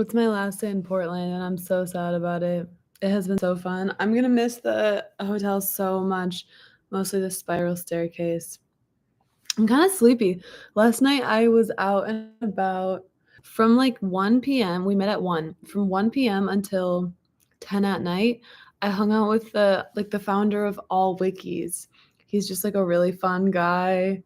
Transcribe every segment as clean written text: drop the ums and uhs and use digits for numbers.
It's my last day in Portland, and I'm so sad about it. It has been so fun. I'm gonna miss the hotel so much, mostly the spiral staircase. I'm kind of sleepy. Last night I was out and about from like 1 p.m. We met at 1. From 1 p.m. until 10 at night. I hung out with the founder of All Wikis. He's just like a really fun guy.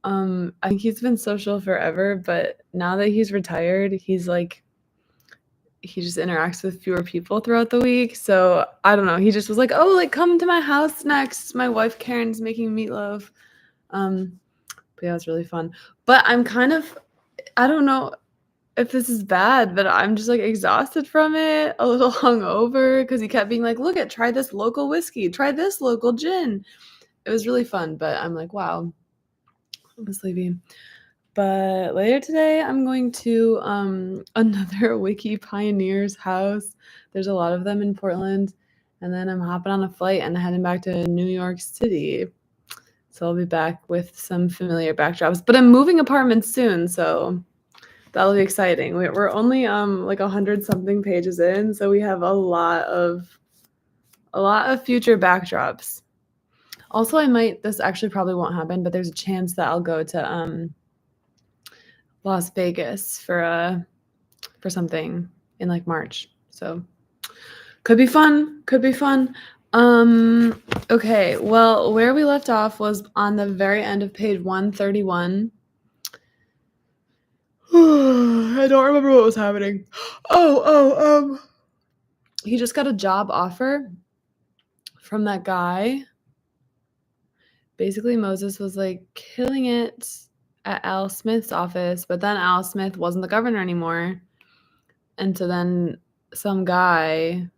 I think he's been social forever, but now that he's retired, he just interacts with fewer people throughout the week. So I don't know. He just was like, "Oh, like come to my house next. My wife Karen's making meatloaf." Um, but yeah, it's really fun. But I don't know if this is bad, but I'm just like exhausted from it, a little hungover because he kept being like, "Look at, try this local whiskey, try this local gin." It was really fun, but I'm like, wow, I'm sleepy. But later today, I'm going to another Wiki Pioneers house. There's a lot of them in Portland. And then I'm hopping on a flight and heading back to New York City. So I'll be back with some familiar backdrops. But I'm moving apartments soon, so that'll be exciting. We're only like 100 something pages in, so we have a lot of future backdrops. Also, this actually probably won't happen, but there's a chance that I'll go to Las Vegas for something in like March. So could be fun. Could be fun. Okay. Well, where we left off was on the very end of page 131. I don't remember what was happening. He just got a job offer from that guy. Basically, Moses was like killing it at Al Smith's office, but then Al Smith wasn't the governor anymore. And so then some guy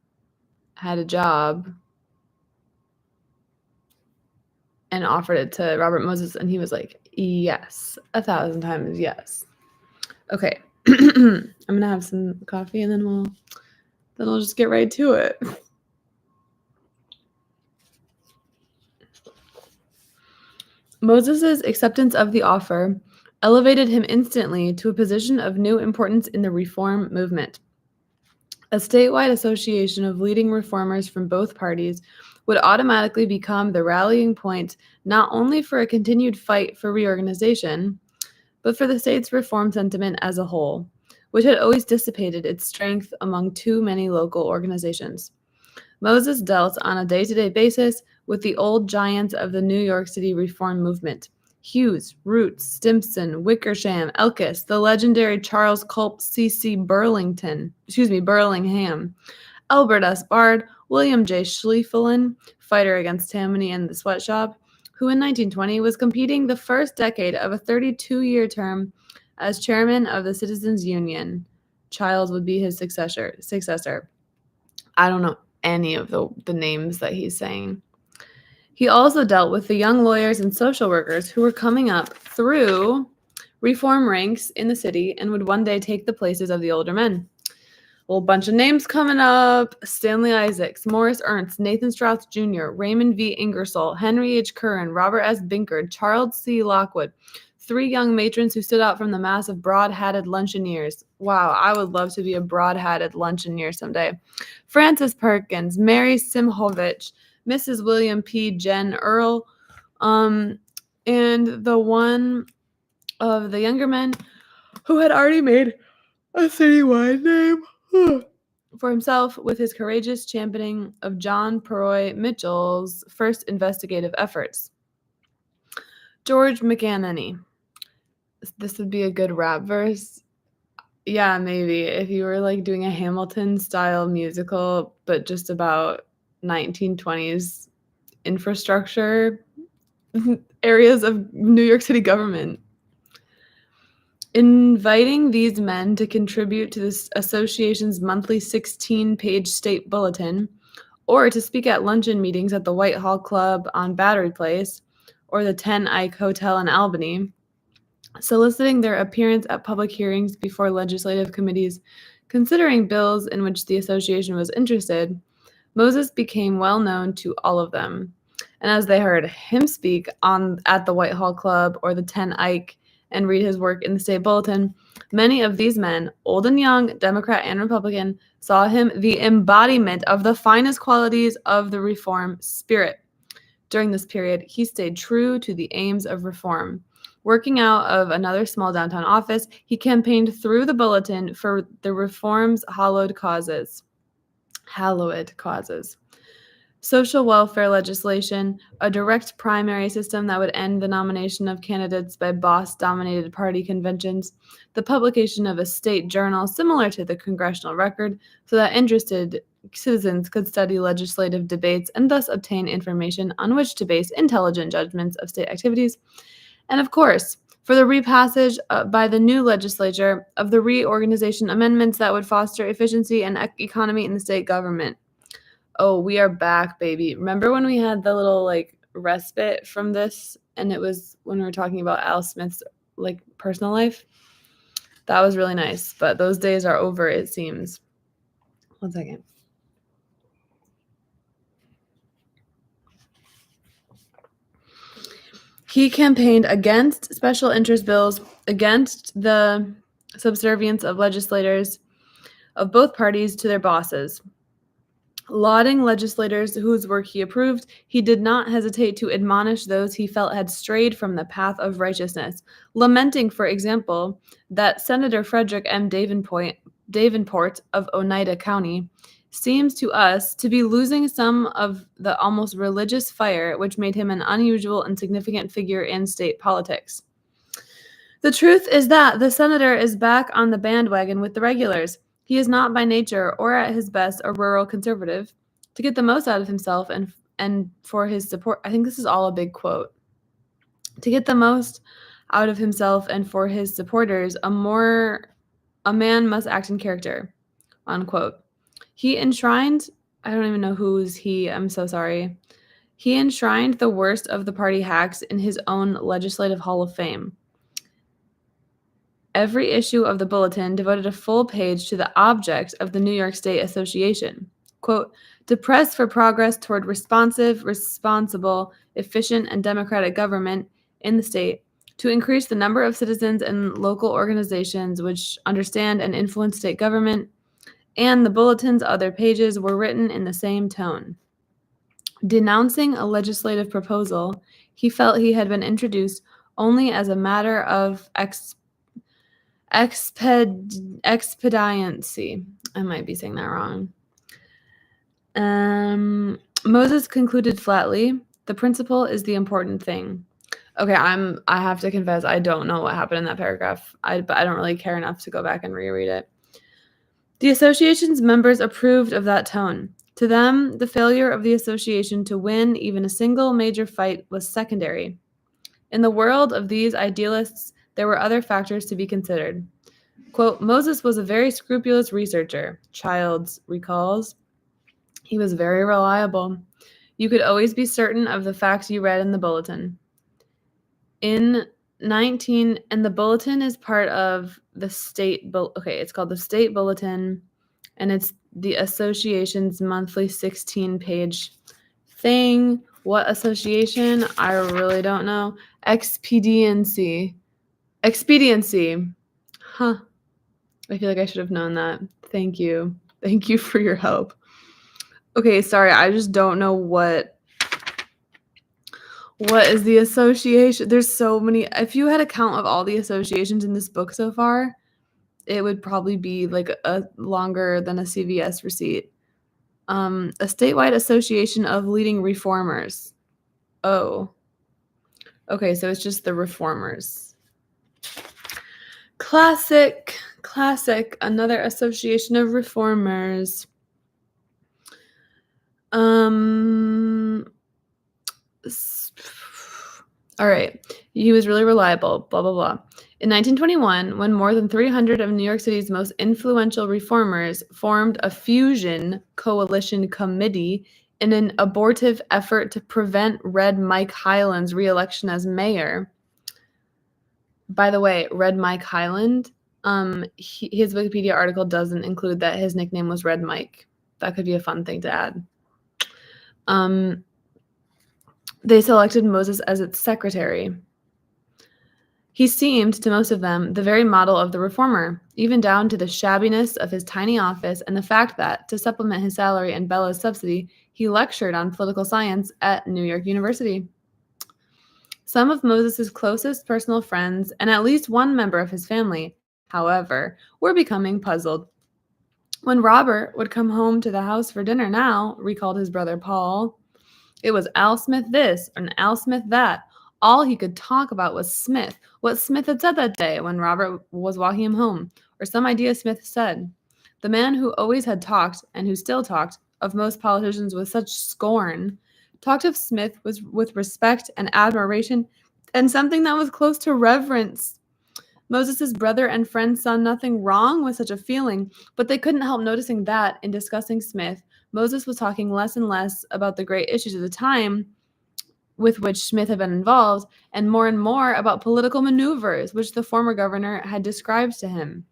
had a job and offered it to Robert Moses, and he was like, yes, 1,000 times yes. Okay. I'm gonna have some coffee and then we'll just get right to it. Moses's acceptance of the offer elevated him instantly to a position of new importance in the reform movement. A statewide association of leading reformers from both parties would automatically become the rallying point not only for a continued fight for reorganization, but for the state's reform sentiment as a whole, which had always dissipated its strength among too many local organizations. Moses dealt on a day-to-day basis with the old giants of the New York City reform movement: Hughes, Roots, Stimson, Wickersham, Elkis, the legendary Charles Culp C.C. Burlingham, Albert S. Bard, William J. Schlieffen, fighter against Tammany and the sweatshop, who in 1920 was completing the first decade of a 32-year term as chairman of the Citizens Union. Childs would be his successor. I don't know any of the names that he's saying. He also dealt with the young lawyers and social workers who were coming up through reform ranks in the city and would one day take the places of the older men. A whole bunch of names coming up: Stanley Isaacs, Morris Ernst, Nathan Strauss Jr., Raymond V. Ingersoll, Henry H. Curran, Robert S. Binkard, Charles C. Lockwood, 3 young matrons who stood out from the mass of broad-hatted luncheoneers. Wow, I would love to be a broad-hatted luncheoneer someday. Frances Perkins, Mary Simhovich, Mrs. William P. Jen Earl, and the one of the younger men who had already made a citywide name for himself with his courageous championing of John Perroy Mitchell's first investigative efforts. George McAnany. This would be a good rap verse. Yeah, maybe if you were like doing a Hamilton style musical, but just about 1920s infrastructure areas of New York City government. Inviting these men to contribute to this association's monthly 16-page state bulletin, or to speak at luncheon meetings at the Whitehall Club on Battery Place, or the 10 Ike Hotel in Albany, soliciting their appearance at public hearings before legislative committees considering bills in which the association was interested, Moses became well known to all of them. And as they heard him speak at the Whitehall Club or the 10 Ike and read his work in the State Bulletin, many of these men, old and young, Democrat and Republican, saw him the embodiment of the finest qualities of the reform spirit. During this period, he stayed true to the aims of reform. Working out of another small downtown office, he campaigned through the Bulletin for the reform's hallowed causes. Social welfare legislation, a direct primary system that would end the nomination of candidates by boss-dominated party conventions, the publication of a state journal similar to the Congressional Record so that interested citizens could study legislative debates and thus obtain information on which to base intelligent judgments of state activities, and of course, for the repassage by the new legislature of the reorganization amendments that would foster efficiency and economy in the state government. Oh, we are back, baby. Remember when we had the little respite from this and it was when we were talking about Al Smith's personal life? That was really nice, but those days are over, it seems. One second. He campaigned against special interest bills, against the subservience of legislators of both parties to their bosses. Lauding legislators whose work he approved, he did not hesitate to admonish those he felt had strayed from the path of righteousness, lamenting, for example, that Senator Frederick M. Davenport of Oneida County seems to us to be losing some of the almost religious fire which made him an unusual and significant figure in state politics. The truth is that the senator is back on the bandwagon with the regulars. He is not by nature or at his best a rural conservative. To get the most out of himself and for his support, I think this is all a big quote. To get the most out of himself and for his supporters, a man must act in character, unquote. He enshrined, I don't even know who's he, I'm so sorry. He enshrined the worst of the party hacks in his own legislative hall of fame. Every issue of the Bulletin devoted a full page to the object of the New York State Association. Quote, to press for progress toward responsive, responsible, efficient, and democratic government in the state, to increase the number of citizens and local organizations which understand and influence state government, and the Bulletin's other pages were written in the same tone. Denouncing a legislative proposal, he felt he had been introduced only as a matter of expediency. I might be saying that wrong. Moses concluded flatly, the principle is the important thing. Okay, I have to confess, I don't know what happened in that paragraph, but I don't really care enough to go back and reread it. The association's members approved of that tone. To them, the failure of the association to win even a single major fight was secondary. In the world of these idealists, there were other factors to be considered. Quote, Moses was a very scrupulous researcher, Childs recalls. He was very reliable. You could always be certain of the facts you read in the Bulletin. And the Bulletin is part of the state, it's called the State Bulletin, and it's the association's monthly 16-page thing. What association? I really don't know. Expediency. Huh. I feel like I should have known that. Thank you. Thank you for your help. Okay, sorry, I just don't know what is the association. There's so many. If you had a count of all the associations in this book so far, it would probably be a longer than a CVS receipt. A statewide association of leading reformers. Oh. Okay, so it's just the reformers. Classic. Another association of reformers. All right. He was really reliable, blah, blah, blah. In 1921, when more than 300 of New York City's most influential reformers formed a fusion coalition committee in an abortive effort to prevent Red Mike Hyland's re-election as mayor. By the way, Red Mike Hyland, his Wikipedia article doesn't include that his nickname was Red Mike. That could be a fun thing to add. They selected Moses as its secretary. He seemed, to most of them, the very model of the reformer, even down to the shabbiness of his tiny office and the fact that, to supplement his salary and Bella's subsidy, he lectured on political science at New York University. Some of Moses's closest personal friends and at least one member of his family, however, were becoming puzzled. When Robert would come home to the house for dinner now, recalled his brother Paul, it was Al Smith this and Al Smith that. All he could talk about was Smith, what Smith had said that day when Robert was walking him home, or some idea Smith said. The man who always had talked, and who still talked, of most politicians with such scorn, talked of Smith with respect and admiration and something that was close to reverence. Moses's brother and friend saw nothing wrong with such a feeling, but they couldn't help noticing that, in discussing Smith, Moses was talking less and less about the great issues of the time with which Smith had been involved, and more about political maneuvers which the former governor had described to him.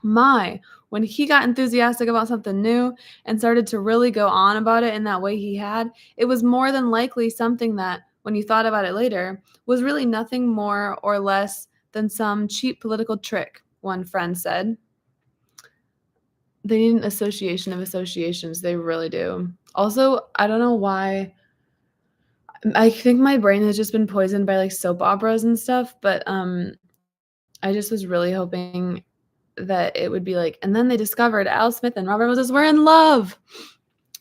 When he got enthusiastic about something new and started to really go on about it in that way he had, it was more than likely something that, when you thought about it later, was really nothing more or less than some cheap political trick, one friend said. They need an association of associations. They really do. Also, I don't know why. I think my brain has just been poisoned by like soap operas and stuff, but I just was really hoping that it would be like, and then they discovered Al Smith and Robert Moses were in love.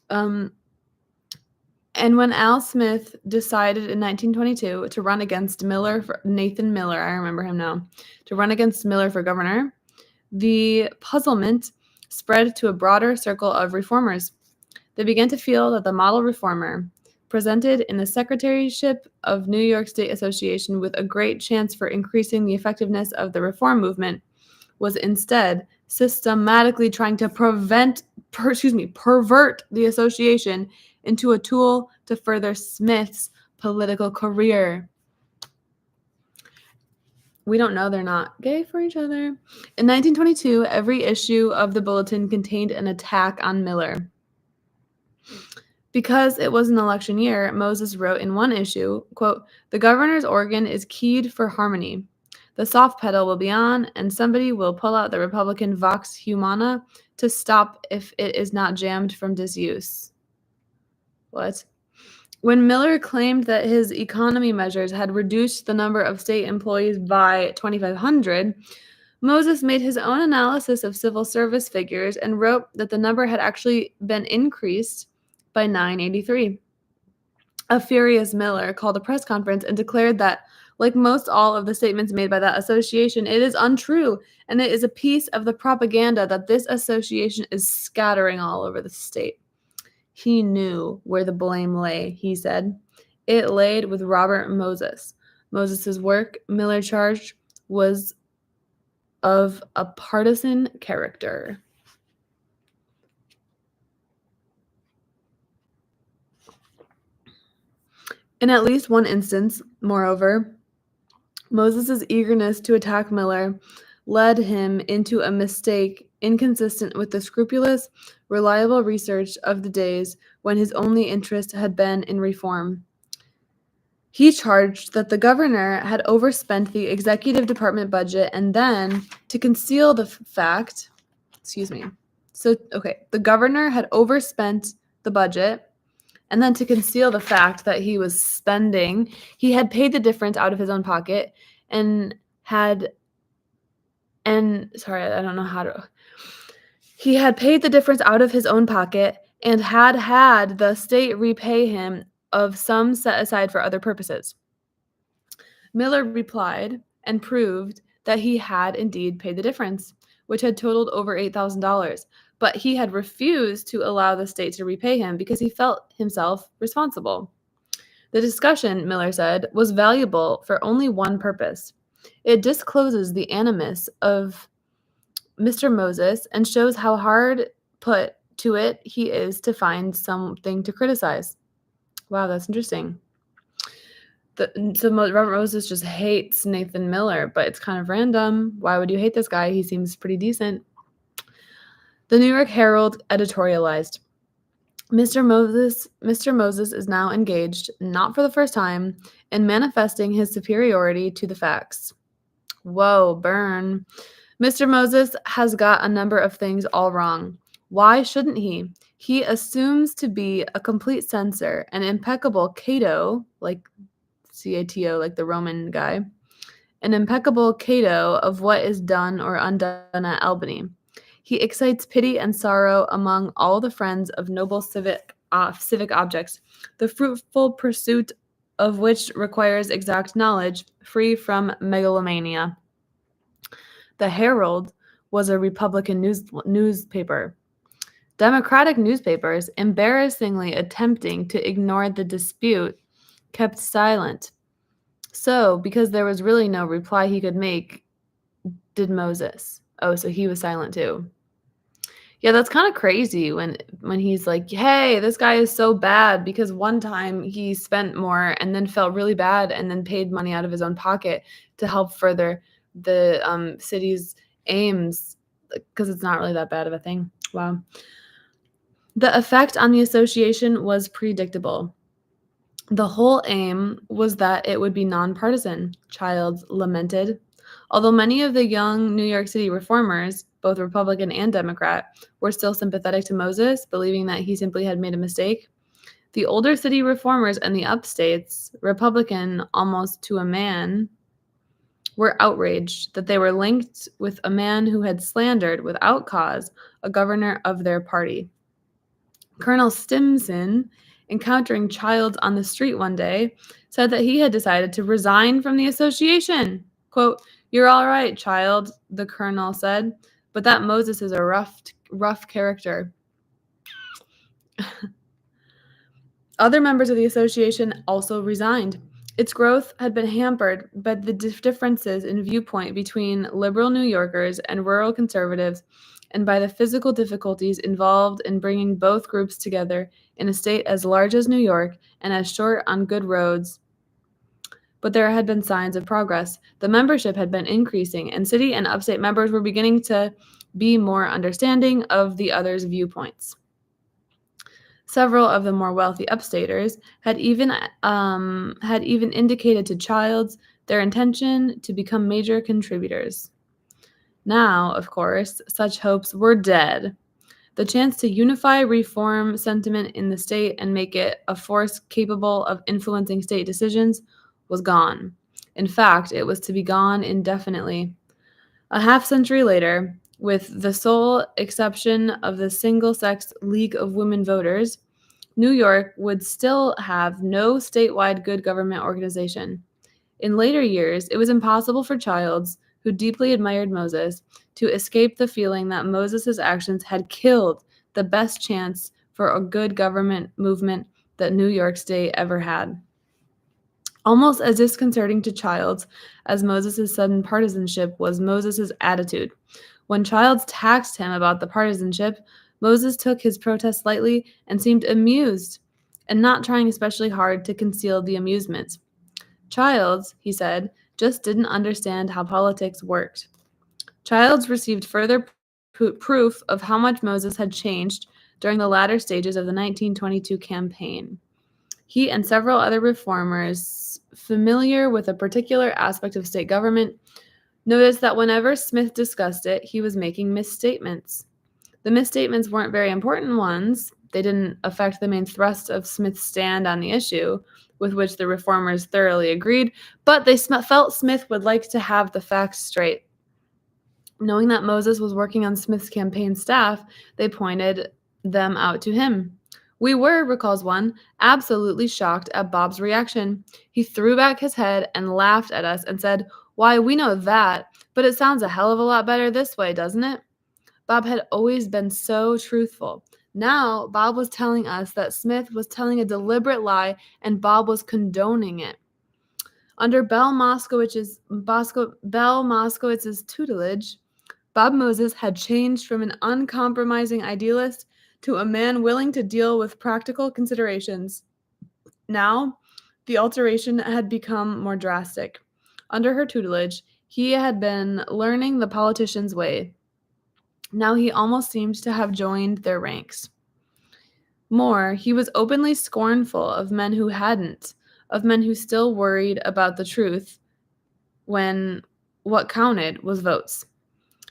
And when Al Smith decided in 1922 to run against Nathan Miller, I remember him now, to run against Miller for governor, the puzzlement spread to a broader circle of reformers. They began to feel that the model reformer, presented in the secretaryship of New York State Association with a great chance for increasing the effectiveness of the reform movement, was instead systematically trying to pervert the association into a tool to further Smith's political career. We don't know, they're not gay for each other. In 1922, every issue of the Bulletin contained an attack on Miller. Because it was an election year, Moses wrote in one issue, quote, "The governor's organ is keyed for harmony. The soft pedal will be on, and somebody will pull out the Republican Vox Humana to stop if it is not jammed from disuse." What? When Miller claimed that his economy measures had reduced the number of state employees by 2,500, Moses made his own analysis of civil service figures and wrote that the number had actually been increased by 983. A furious Miller called a press conference and declared that, like most all of the statements made by that association, it is untrue, and it is a piece of the propaganda that this association is scattering all over the state. He knew where the blame lay, he said. It laid with Robert Moses. Moses's work, Miller charged, was of a partisan character. In at least one instance, moreover, Moses's eagerness to attack Miller led him into a mistake inconsistent with the scrupulous, reliable research of the days when his only interest had been in reform. He charged that the governor had overspent the executive department budget, and then, to conceal the fact, the governor had overspent the budget, and then to conceal the fact that he was spending, he had paid the difference out of his own pocket he had paid the difference out of his own pocket and had the state repay him of some set aside for other purposes. Miller replied and proved that he had indeed paid the difference, which had totaled over $8,000, but he had refused to allow the state to repay him because he felt himself responsible. The discussion, Miller said, was valuable for only one purpose. It discloses the animus of Mr. Moses and shows how hard put to it he is to find something to criticize. Wow, that's interesting. Robert Moses just hates Nathan Miller, but it's kind of random. Why would you hate this guy? He seems pretty decent. The New York Herald editorialized, Mr. Moses is now engaged, not for the first time, in manifesting his superiority to the facts. Whoa, burn. Mr. Moses has got a number of things all wrong. Why shouldn't he? He assumes to be a complete censor, an impeccable Cato, like Cato, like the Roman guy, an impeccable Cato of what is done or undone at Albany. He excites pity and sorrow among all the friends of noble civic objects, the fruitful pursuit of which requires exact knowledge, free from megalomania. The Herald was a Republican newspaper. Democratic newspapers, embarrassingly attempting to ignore the dispute, kept silent. So, because there was really no reply he could make, did Moses. Oh, so he was silent too. Yeah, that's kind of crazy when he's like, "Hey, this guy is so bad because one time he spent more and then felt really bad and then paid money out of his own pocket to help further the city's aims because it's not really that bad of a thing." Wow. The effect on the association was predictable. The whole aim was that it would be nonpartisan, Childs lamented. Although many of the young New York City reformers, both Republican and Democrat, were still sympathetic to Moses, believing that he simply had made a mistake, the older city reformers and the upstates, Republican almost to a man, were outraged that they were linked with a man who had slandered, without cause, a governor of their party. Colonel Stimson, encountering Childs on the street one day, said that he had decided to resign from the association. Quote, "You're all right, Child," the colonel said, "but that Moses is a rough character." Other members of the association also resigned. Its growth had been hampered by the differences in viewpoint between liberal New Yorkers and rural conservatives, and by the physical difficulties involved in bringing both groups together in a state as large as New York and as short on good roads. But there had been signs of progress. The membership had been increasing, and city and upstate members were beginning to be more understanding of the other's viewpoints. Several of the more wealthy upstaters had even indicated to Childs their intention to become major contributors. Now, of course, such hopes were dead. The chance to unify reform sentiment in the state and make it a force capable of influencing state decisions was gone. In fact, it was to be gone indefinitely. A half century later, with the sole exception of the single-sex League of Women Voters, New York would still have no statewide good government organization. In later years, it was impossible for Childs, who deeply admired Moses, to escape the feeling that Moses' actions had killed the best chance for a good government movement that New York State ever had. Almost as disconcerting to Childs as Moses' sudden partisanship was Moses' attitude. When Childs taxed him about the partisanship, Moses took his protest lightly and seemed amused, and not trying especially hard to conceal the amusement. Childs, he said, just didn't understand how politics worked. Childs received further proof of how much Moses had changed during the latter stages of the 1922 campaign. He and several other reformers, familiar with a particular aspect of state government, noticed that whenever Smith discussed it, he was making misstatements. The misstatements weren't very important ones. They didn't affect the main thrust of Smith's stand on the issue, with which the reformers thoroughly agreed, but they felt Smith would like to have the facts straight. Knowing that Moses was working on Smith's campaign staff, they pointed them out to him. "We were," recalls one, "absolutely shocked at Bob's reaction. He threw back his head and laughed at us and said, 'Why, we know that, but it sounds a hell of a lot better this way, doesn't it?' Bob had always been so truthful. Now, Bob was telling us that Smith was telling a deliberate lie and Bob was condoning it." Under Bell Moskowitz's tutelage, Bob Moses had changed from an uncompromising idealist to a man willing to deal with practical considerations. Now, the alteration had become more drastic. Under her tutelage, he had been learning the politician's way. Now he almost seemed to have joined their ranks. More, he was openly scornful of men who hadn't, of men who still worried about the truth when what counted was votes.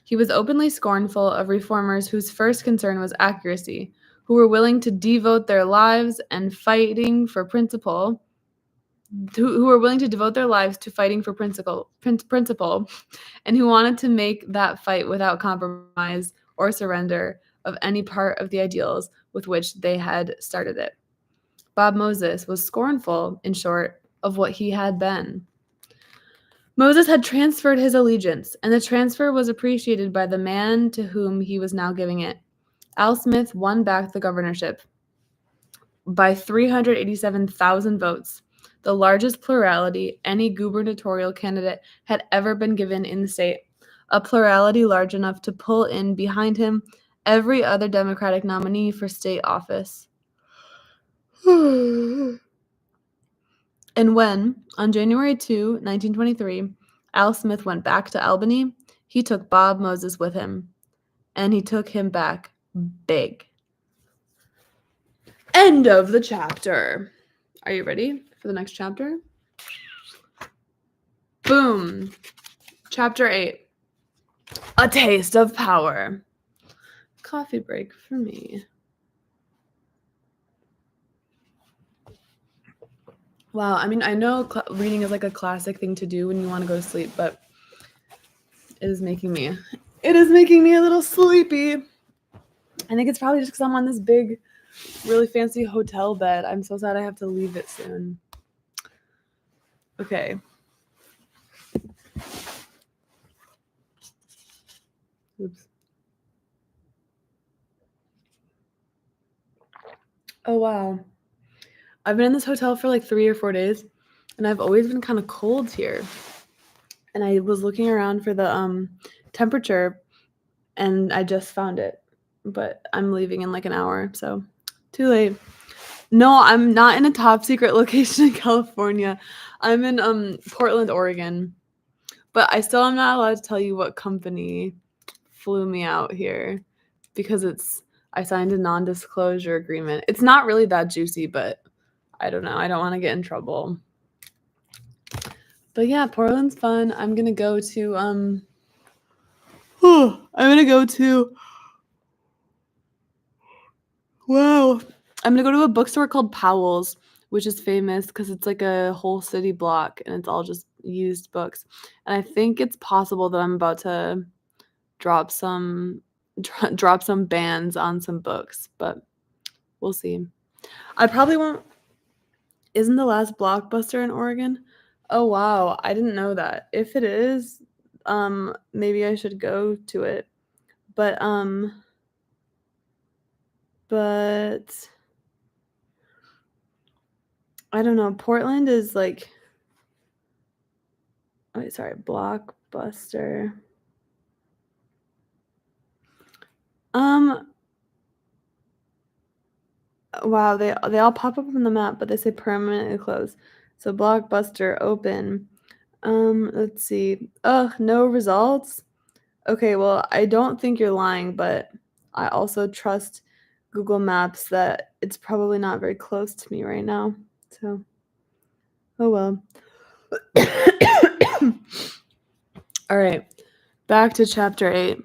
He was openly scornful of reformers whose first concern was accuracy, who were willing to devote their lives and fighting for principle, who were willing to devote their lives to fighting for principle, and who wanted to make that fight without compromise or surrender of any part of the ideals with which they had started it. Bob Moses was scornful, in short, of what he had been. Moses had transferred his allegiance, and the transfer was appreciated by the man to whom he was now giving it. Al Smith won back the governorship by 387,000 votes, the largest plurality any gubernatorial candidate had ever been given in the state, a plurality large enough to pull in behind him every other Democratic nominee for state office. And when, on January 2, 1923, Al Smith went back to Albany, he took Bob Moses with him. And he took him back big. End of the chapter. Are you ready for the next chapter? Boom. Chapter 8. A Taste of Power. Coffee break for me. Wow, I mean, I know reading is like a classic thing to do when you want to go to sleep, but it is making me a little sleepy. I think it's probably just because I'm on this big, really fancy hotel bed. I'm so sad I have to leave it soon. Okay. Oops. Oh, wow. I've been in this hotel for like 3 or 4 days, and I've always been kind of cold here. And I was looking around for the temperature, and I just found it. But I'm leaving in like an hour, so too late. No, I'm not in a top secret location in California. I'm in Portland, Oregon. But I still am not allowed to tell you what company flew me out here because I signed a non-disclosure agreement. It's not really that juicy, but I don't know. I don't want to get in trouble. But yeah, Portland's fun. I'm going to go to wow. I'm going to go to a bookstore called Powell's, which is famous because it's like a whole city block and it's all just used books. And I think it's possible that I'm about to drop some bans on some books, but we'll see. I probably won't. Isn't the last Blockbuster in Oregon? Oh wow, I didn't know that. If it is, maybe I should go to it. But I don't know. Portland is like, wait, sorry, Blockbuster. Wow, they all pop up on the map, but they say permanently closed. So Blockbuster open. Let's see. Ugh, no results. Okay, well, I don't think you're lying, but I also trust Google Maps that it's probably not very close to me right now. So, oh well. All right, back to chapter 8.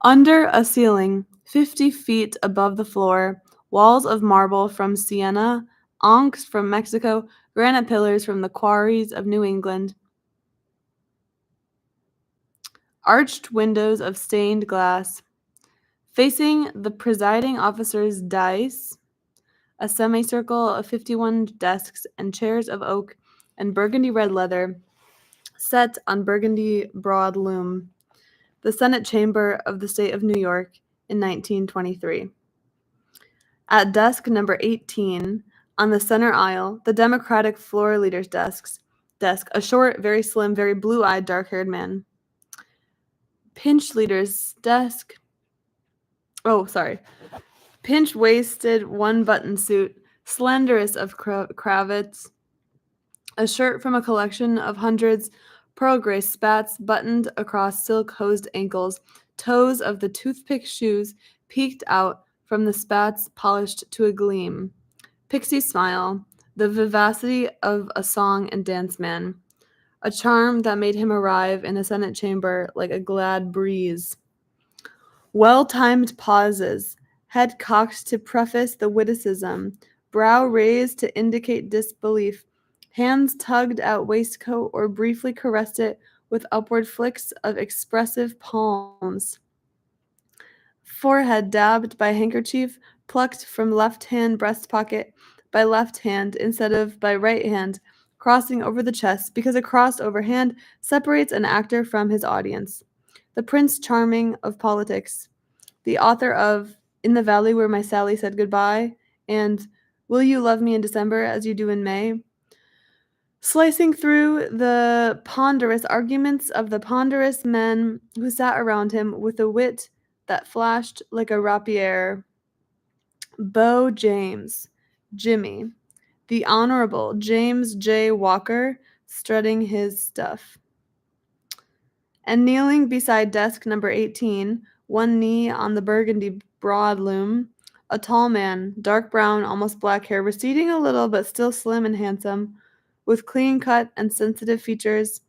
Under a ceiling, 50 feet above the floor, walls of marble from Siena, onyx from Mexico, granite pillars from the quarries of New England, arched windows of stained glass. Facing the presiding officer's dais, a semicircle of 51 desks and chairs of oak and burgundy red leather set on burgundy broad loom, the Senate chamber of the state of New York in 1923. At desk number 18, on the center aisle, the Democratic floor leader's desk, a short, very slim, very blue-eyed, dark-haired man. Pinch leader's desk. Pinch-waisted, one-button suit, slenderest of cravats, a shirt from a collection of hundreds, pearl gray spats buttoned across silk-hosed ankles, toes of the toothpick shoes peeked out from the spats polished to a gleam. Pixie smile, the vivacity of a song and dance man. a charm that made him arrive in the Senate chamber like a glad breeze. Well-timed pauses, head cocked to preface the witticism, brow raised to indicate disbelief, hands tugged at waistcoat or briefly caressed it with upward flicks of expressive palms. Forehead dabbed by handkerchief plucked from left hand breast pocket by left hand instead of by right hand, crossing over the chest because a crossed over hand separates an actor from his audience. The Prince Charming of politics, the author of In the Valley Where My Sally Said Goodbye and Will You Love Me in December as You Do in May, slicing through the ponderous arguments of the ponderous men who sat around him with a wit that flashed like a rapier. Beau James, Jimmy, the Honorable James J. Walker, strutting his stuff. And kneeling beside desk number 18, one knee on the burgundy broadloom, a tall man, dark brown, almost black hair, receding a little but still slim and handsome, with clean-cut and sensitive features,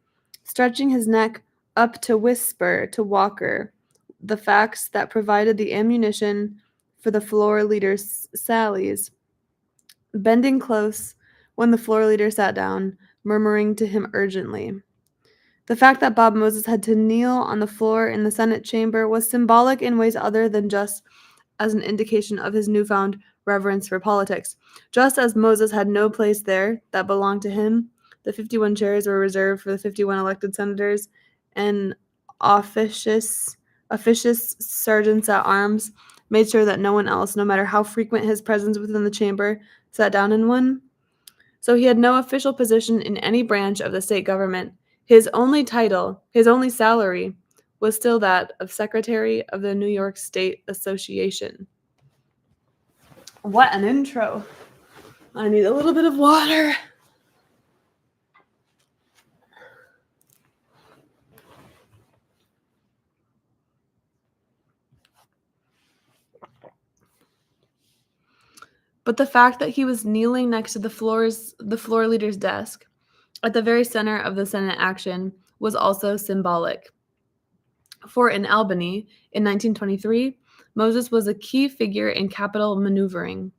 stretching his neck up to whisper to Walker the facts that provided the ammunition for the floor leader's sallies, bending close when the floor leader sat down, murmuring to him urgently. The fact that Bob Moses had to kneel on the floor in the Senate chamber was symbolic in ways other than just as an indication of his newfound reverence for politics. Just as Moses had no place there that belonged to him, the 51 chairs were reserved for the 51 elected senators, and officious sergeants at arms made sure that no one else, no matter how frequent his presence within the chamber, sat down in one. So he had no official position in any branch of the state government. His only title, his only salary, was still that of Secretary of the New York State Association. What an intro. I need a little bit of water. But the fact that he was kneeling next to the floor leader's desk at the very center of the Senate action was also symbolic. For in Albany, in 1923, Moses was a key figure in Capitol maneuvering.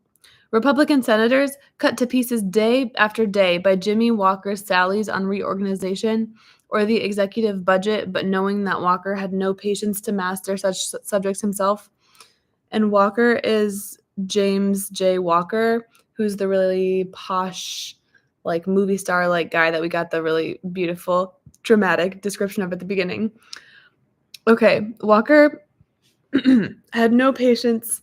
Republican senators, cut to pieces day after day by Jimmy Walker's sallies on reorganization or the executive budget, but knowing that Walker had no patience to master such subjects himself. And Walker is James J. Walker, who's the really posh, like movie star like guy that we got the really beautiful, dramatic description of at the beginning. Okay, Walker had no patience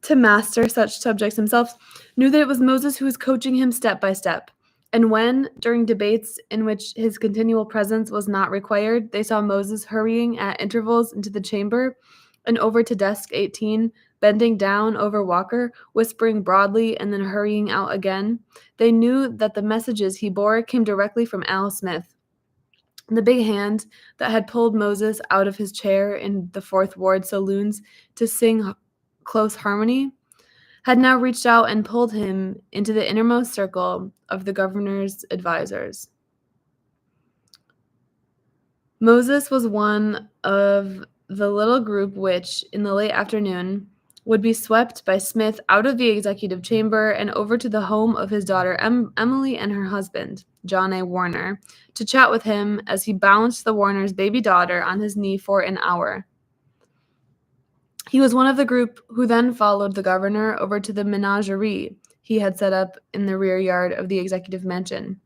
to master such subjects himself, knew that it was Moses who was coaching him step by step. And when, during debates in which his continual presence was not required, they saw Moses hurrying at intervals into the chamber and over to desk 18, bending down over Walker, whispering broadly and then hurrying out again, they knew that the messages he bore came directly from Al Smith. The big hand that had pulled Moses out of his chair in the Fourth Ward saloons to sing close harmony had now reached out and pulled him into the innermost circle of the governor's advisors. Moses was one of the little group which, in the late afternoon, would be swept by Smith out of the executive chamber and over to the home of his daughter Emily and her husband, John A. Warner, to chat with him as he bounced the Warner's baby daughter on his knee for an hour. He was one of the group who then followed the governor over to the menagerie he had set up in the rear yard of the executive mansion.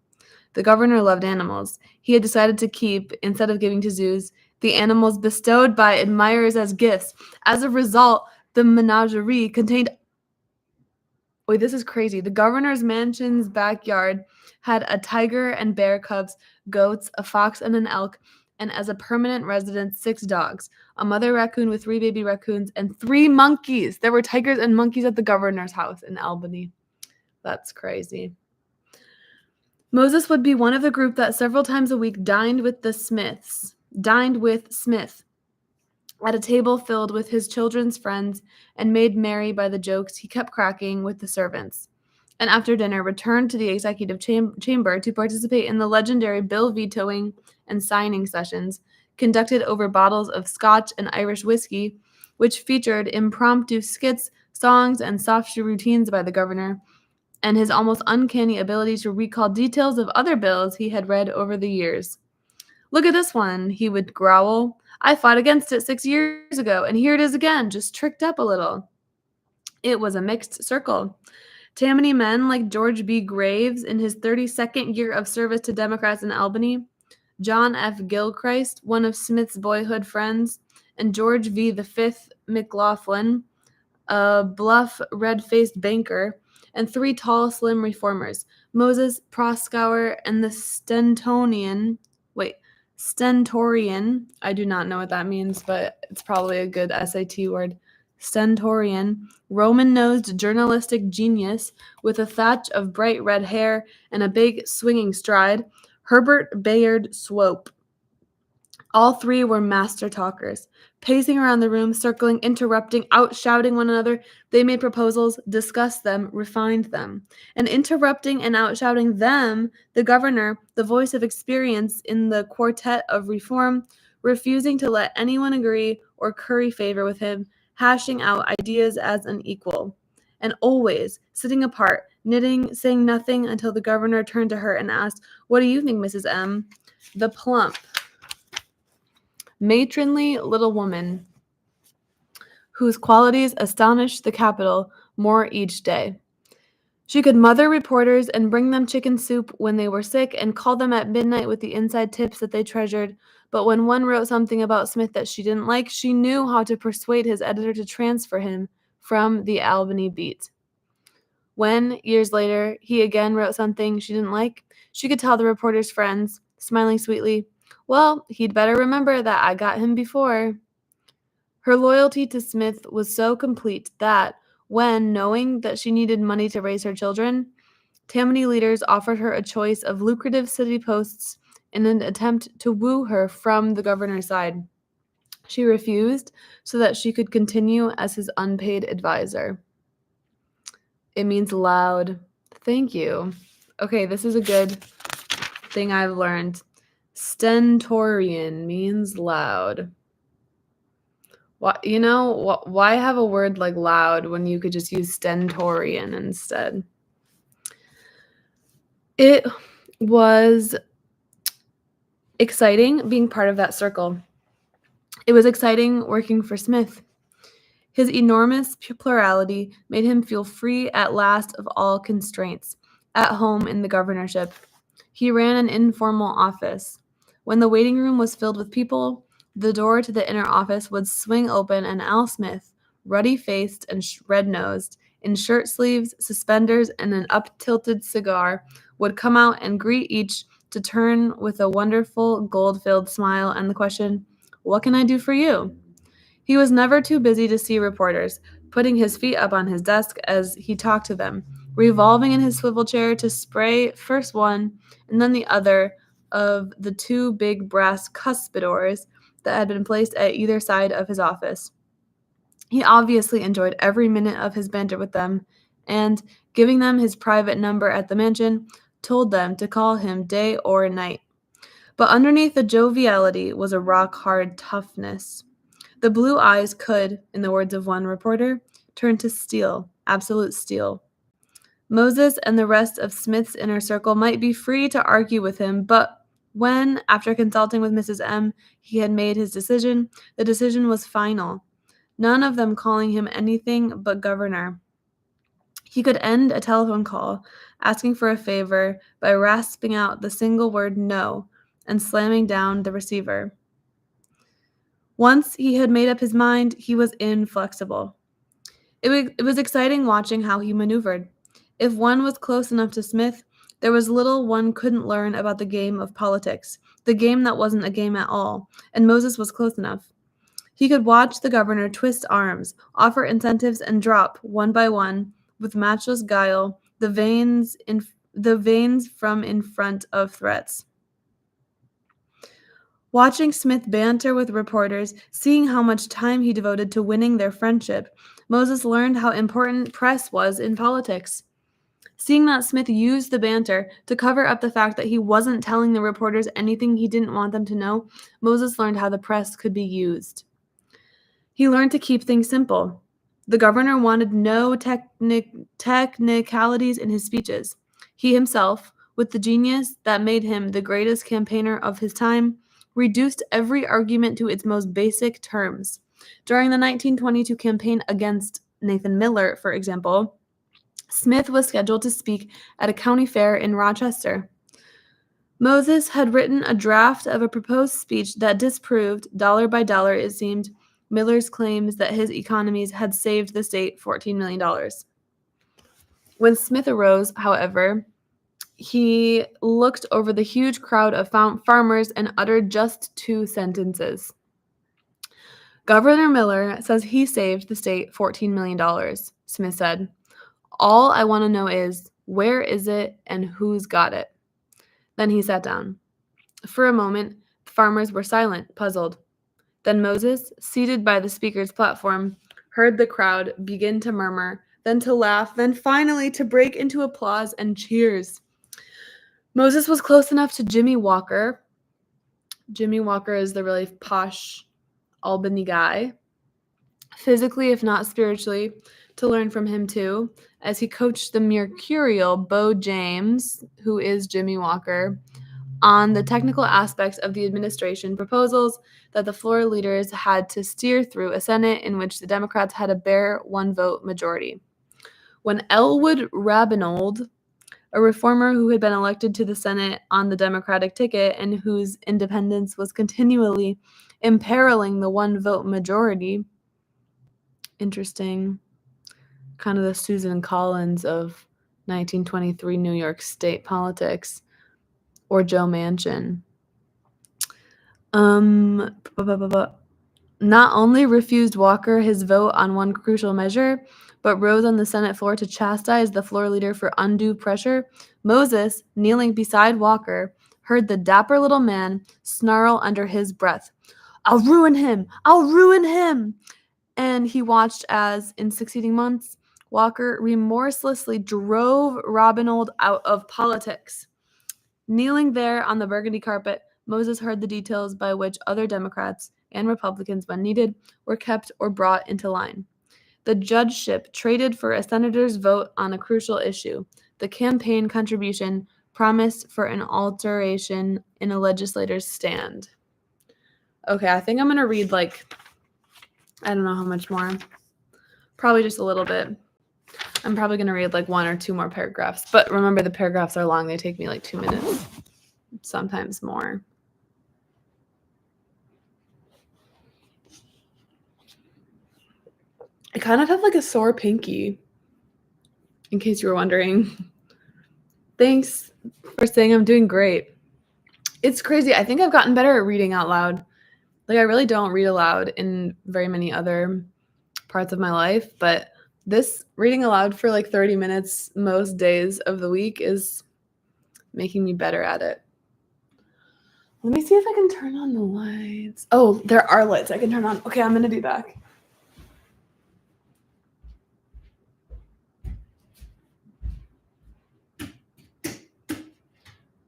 The governor loved animals. He had decided to keep, instead of giving to zoos, the animals bestowed by admirers as gifts. As a result, the menagerie contained... Wait, this is crazy. The governor's mansion's backyard had a tiger and bear cubs, goats, a fox and an elk, and as a permanent resident, 6 dogs, a mother raccoon with 3 baby raccoons, and 3 monkeys. There were tigers and monkeys at the governor's house in Albany. That's crazy. Moses would be one of the group that several times a week dined with Smith at a table filled with his children's friends and made merry by the jokes he kept cracking with the servants. and after dinner returned to the executive chamber to participate in the legendary bill vetoing and signing sessions conducted over bottles of Scotch and Irish whiskey, which featured impromptu skits, songs, and soft shoe routines by the governor, and his almost uncanny ability to recall details of other bills he had read over the years. "Look at this one," he would growl. "I fought against it 6 years ago, and here it is again, just tricked up a little." It was a mixed circle. Tammany men like George B. Graves in his 32nd year of service to Democrats in Albany, John F. Gilchrist, one of Smith's boyhood friends, and George V. V. McLaughlin, a bluff, red-faced banker, and 3 tall, slim reformers, Moses Proskauer and the Stentorian, I do not know what that means, but it's probably a good SAT word, Stentorian, Roman-nosed journalistic genius with a thatch of bright red hair and a big swinging stride, Herbert Bayard Swope. All 3 were master talkers. Pacing around the room, circling, interrupting, out-shouting one another, they made proposals, discussed them, refined them. And interrupting and out-shouting them, the governor, the voice of experience in the quartet of reform, refusing to let anyone agree or curry favor with him, hashing out ideas as an equal. And always sitting apart, knitting, saying nothing until the governor turned to her and asked, "What do you think, Mrs. M?" The plump, matronly little woman whose qualities astonished the Capitol more each day. She could mother reporters and bring them chicken soup when they were sick and call them at midnight with the inside tips that they treasured, but when one wrote something about Smith that she didn't like, she knew how to persuade his editor to transfer him from the Albany beat. When, years later, he again wrote something she didn't like, she could tell the reporter's friends, smiling sweetly, "Well, he'd better remember that I got him before." Her loyalty to Smith was so complete that when, knowing that she needed money to raise her children, Tammany leaders offered her a choice of lucrative city posts in an attempt to woo her from the governor's side. She refused so that she could continue as his unpaid advisor. It means loud. Thank you. Okay, this is a good thing I've learned. Stentorian means loud. Why have a word like loud when you could just use stentorian instead? It was exciting being part of that circle. It was exciting working for Smith. His enormous plurality made him feel free at last of all constraints, at home in the governorship. He ran an informal office. When the waiting room was filled with people, the door to the inner office would swing open and Al Smith, ruddy-faced and red-nosed, in shirt sleeves, suspenders, and an up-tilted cigar, would come out and greet each to turn with a wonderful gold-filled smile and the question, "What can I do for you?" He was never too busy to see reporters, putting his feet up on his desk as he talked to them, revolving in his swivel chair to spray first one and then the other of the 2 big brass cuspidors that had been placed at either side of his office. He obviously enjoyed every minute of his banter with them, and, giving them his private number at the mansion, told them to call him day or night. But underneath the joviality was a rock-hard toughness. The blue eyes could, in the words of one reporter, turn to steel, absolute steel. Moses and the rest of Smith's inner circle might be free to argue with him, but when, after consulting with Mrs. M., he had made his decision, the decision was final, none of them calling him anything but governor. He could end a telephone call, asking for a favor, by rasping out the single word "no" and slamming down the receiver. Once he had made up his mind, he was inflexible. It was exciting watching how he maneuvered. If one was close enough to Smith, there was little one couldn't learn about the game of politics, the game that wasn't a game at all, and Moses was close enough. He could watch the governor twist arms, offer incentives, and drop, one by one, with matchless guile, the veins from in front of threats. Watching Smith banter with reporters, seeing how much time he devoted to winning their friendship, Moses learned how important press was in politics. Seeing that Smith used the banter to cover up the fact that he wasn't telling the reporters anything he didn't want them to know, Moses learned how the press could be used. He learned to keep things simple. The governor wanted no technicalities in his speeches. He himself, with the genius that made him the greatest campaigner of his time, reduced every argument to its most basic terms. During the 1922 campaign against Nathan Miller, for example, Smith was scheduled to speak at a county fair in Rochester. Moses had written a draft of a proposed speech that disproved, dollar by dollar it seemed, Miller's claims that his economies had saved the state $14 million. When Smith arose, however, he looked over the huge crowd of farmers and uttered just two sentences. Governor Miller says he saved the state $14 million, Smith said. All I want to know is, where is it and who's got it? Then he sat down. For a moment, the farmers were silent, puzzled. Then Moses, seated by the speaker's platform, heard the crowd begin to murmur, then to laugh, then finally to break into applause and cheers. Moses was close enough to Jimmy Walker. Jimmy Walker is the really posh Albany guy, physically if not spiritually, to learn from him too, as he coached the mercurial Bo James, who is Jimmy Walker, on the technical aspects of the administration proposals that the floor leaders had to steer through a Senate in which the Democrats had a bare one-vote majority. When Elwood Rabinold, a reformer who had been elected to the Senate on the Democratic ticket and whose independence was continually imperiling the one-vote majority, interesting, kind of the Susan Collins of 1923 New York State politics, or Joe Manchin. Not only refused Walker his vote on one crucial measure, but rose on the Senate floor to chastise the floor leader for undue pressure, Moses, kneeling beside Walker, heard the dapper little man snarl under his breath, "I'll ruin him! I'll ruin him!" And he watched as, in succeeding months, Walker remorselessly drove Rabinold out of politics. Kneeling there on the burgundy carpet, Moses heard the details by which other Democrats and Republicans, when needed, were kept or brought into line. The judgeship traded for a senator's vote on a crucial issue, the campaign contribution promised for an alteration in a legislator's stand. Okay, I think I'm going to read I don't know how much more. Probably just a little bit. I'm probably going to read one or two more paragraphs. But remember, the paragraphs are long. They take me 2 minutes, sometimes more. I kind of have a sore pinky, in case you were wondering. Thanks for saying I'm doing great. It's crazy. I think I've gotten better at reading out loud. I really don't read aloud in very many other parts of my life, but this reading aloud for 30 minutes most days of the week is making me better at it. Let me see if I can turn on the lights. Oh, there are lights I can turn on. Okay, I'm going to be back.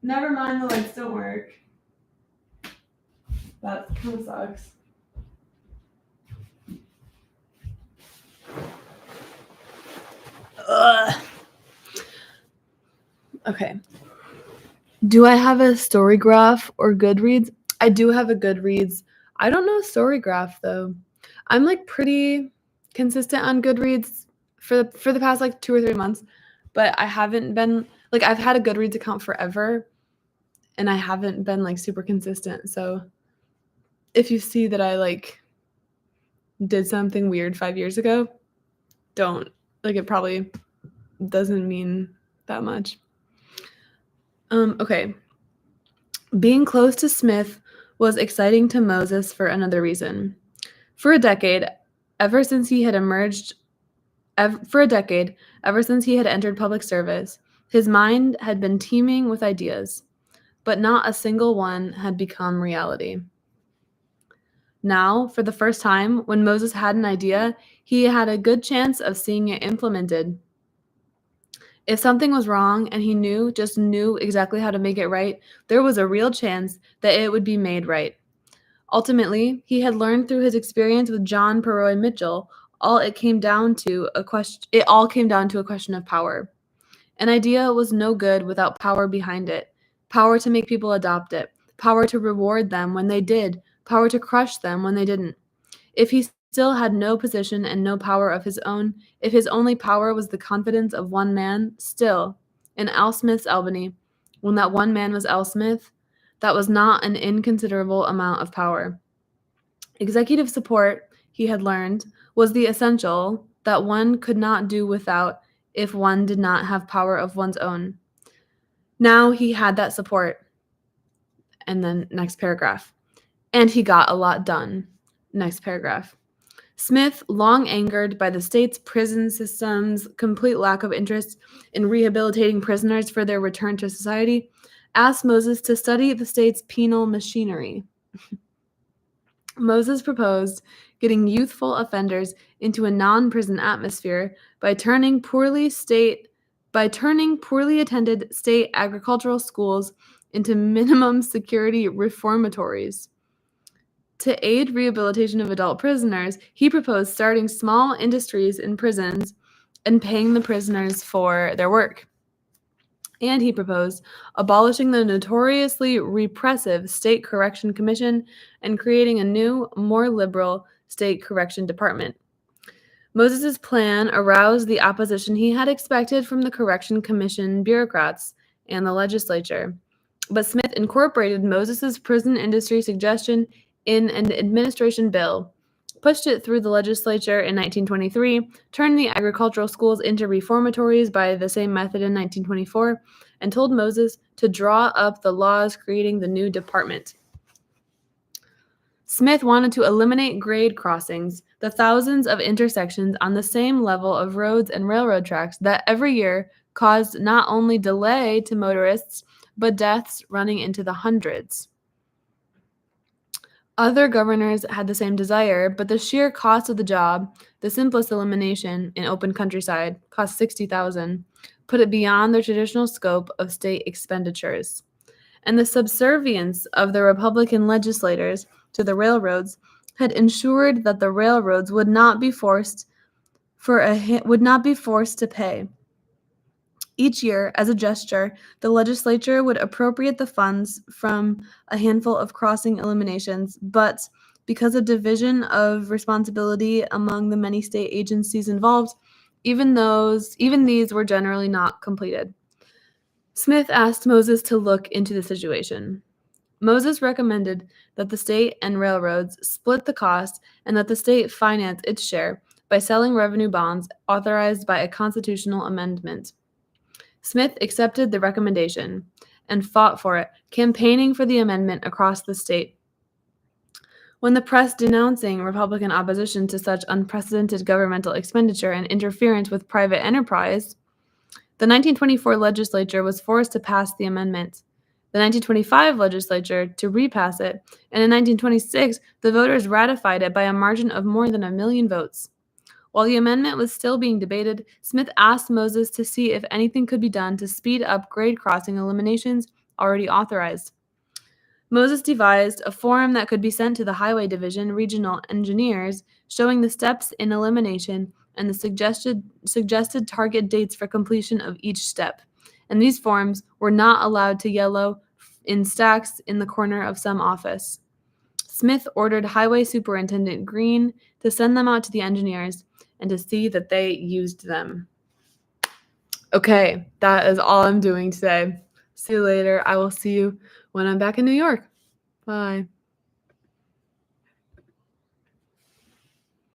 Never mind, the lights don't work. That kind of sucks. Ugh. Okay. Do I have a Storygraph or Goodreads? I do have a Goodreads. I don't know Storygraph though. I'm pretty consistent on Goodreads for the past 2 or 3 months, but I haven't been I've had a Goodreads account forever, and I haven't been super consistent. So if you see that I did something weird 5 years ago, don't it probably doesn't mean that much. Okay. Being close to Smith was exciting to Moses for another reason. For a decade, ever since he had entered public service, his mind had been teeming with ideas, but not a single one had become reality. Now, for the first time, when Moses had an idea, he had a good chance of seeing it implemented. If something was wrong and he just knew exactly how to make it right, there was a real chance that it would be made right. Ultimately, he had learned through his experience with John Perroy Mitchell, it all came down to a question of power. An idea was no good without power behind it. Power to make people adopt it, power to reward them when they did, power to crush them when they didn't. If he still had no position and no power of his own, if his only power was the confidence of one man, still, in Al Smith's Albany, when that one man was Al Smith, that was not an inconsiderable amount of power. Executive support, he had learned, was the essential that one could not do without if one did not have power of one's own. Now he had that support. And then next paragraph. And he got a lot done. Next paragraph. Smith, long angered by the state's prison system's complete lack of interest in rehabilitating prisoners for their return to society, asked Moses to study the state's penal machinery. Moses proposed getting youthful offenders into a non-prison atmosphere by turning poorly attended state agricultural schools into minimum security reformatories. To aid rehabilitation of adult prisoners, he proposed starting small industries in prisons and paying the prisoners for their work. And he proposed abolishing the notoriously repressive State Correction Commission and creating a new, more liberal State Correction Department. Moses's plan aroused the opposition he had expected from the Correction Commission bureaucrats and the legislature. But Smith incorporated Moses's prison industry suggestion in an administration bill, pushed it through the legislature in 1923, turned the agricultural schools into reformatories by the same method in 1924, and told Moses to draw up the laws creating the new department. Smith wanted to eliminate grade crossings, the thousands of intersections on the same level of roads and railroad tracks that every year caused not only delay to motorists, but deaths running into the hundreds. Other governors had the same desire, but the sheer cost of the job, the simplest elimination in open countryside, cost $60,000, put it beyond the traditional scope of state expenditures. And the subservience of the Republican legislators to the railroads had ensured that the railroads would not be forced to pay. Each year, as a gesture, the legislature would appropriate the funds from a handful of crossing eliminations, but because of division of responsibility among the many state agencies involved, even these were generally not completed. Smith asked Moses to look into the situation. Moses recommended that the state and railroads split the cost and that the state finance its share by selling revenue bonds authorized by a constitutional amendment. Smith accepted the recommendation and fought for it, campaigning for the amendment across the state. When the press denouncing Republican opposition to such unprecedented governmental expenditure and interference with private enterprise, the 1924 legislature was forced to pass the amendment, the 1925 legislature to repass it, and in 1926, the voters ratified it by a margin of more than 1 million votes. While the amendment was still being debated, Smith asked Moses to see if anything could be done to speed up grade crossing eliminations already authorized. Moses devised a form that could be sent to the Highway Division regional engineers showing the steps in elimination and the suggested target dates for completion of each step. And these forms were not allowed to yellow in stacks in the corner of some office. Smith ordered Highway Superintendent Green to send them out to the engineers and to see that they used them. Okay, that is all I'm doing today. See you later. I will see you when I'm back in New York. Bye.